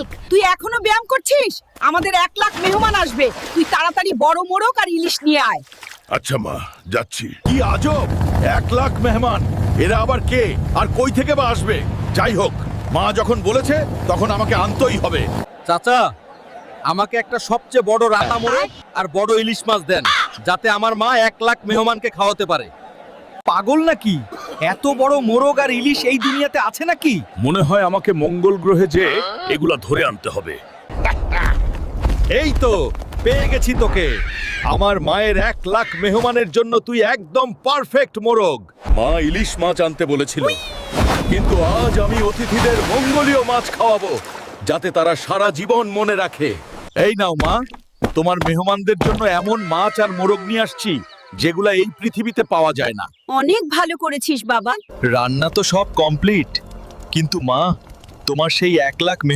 Hulk, তুই এখনো ব্যায়াম করছিস? আমাদের 1 লাখ মেহমান আসবে, তুই তাড়াতাড়ি বড় মোরগ আর ইলিশ নিয়ে আয়। আচ্ছা মা, যাচ্ছি। কি আজব, 1 লাখ মেহমান! এরা আবার কে আর কই থেকে বা আসবে? যাই হোক, মা যখন বলেছে তখন আমাকে আনতেই হবে। চাচা, আমাকে একটা সবচেয়ে বড় রাতা মোরগ আর বড় ইলিশ মাছ দেন, যাতে আমার মা 1 লাখ মেহমানকে খাওয়াতে পারে। পাগল নাকি? এত বড় মোরগ আর ইলিশ এই দুনিয়াতে আছে নাকি? মনে হয় আমাকে মঙ্গল গ্রহে যে এগুলা ধরে আনতে হবে। এই তো পেয়ে গেছি তোকে। আমার মায়ের 1 লাখ মেহমানের জন্য তুই একদম পারফেক্ট মোরগ। মা ইলিশ মাছ আনতে বলেছিল, কিন্তু আজ আমি অতিথিদের মঙ্গলীয় মাছ খাওয়াবো, যাতে তারা সারা জীবন মনে রাখে। এই নাও মা, তোমার মেহমানদের জন্য এমন মাছ আর মোরগ নিয়ে আসছি যেগুলা এই পৃথিবীতে পাওয়া যায় না। অনেক ভালো করেছিস বাবা। রান্না তো সব কমপ্লিট, কিন্তু মা, তোমার সেই 1 লাখ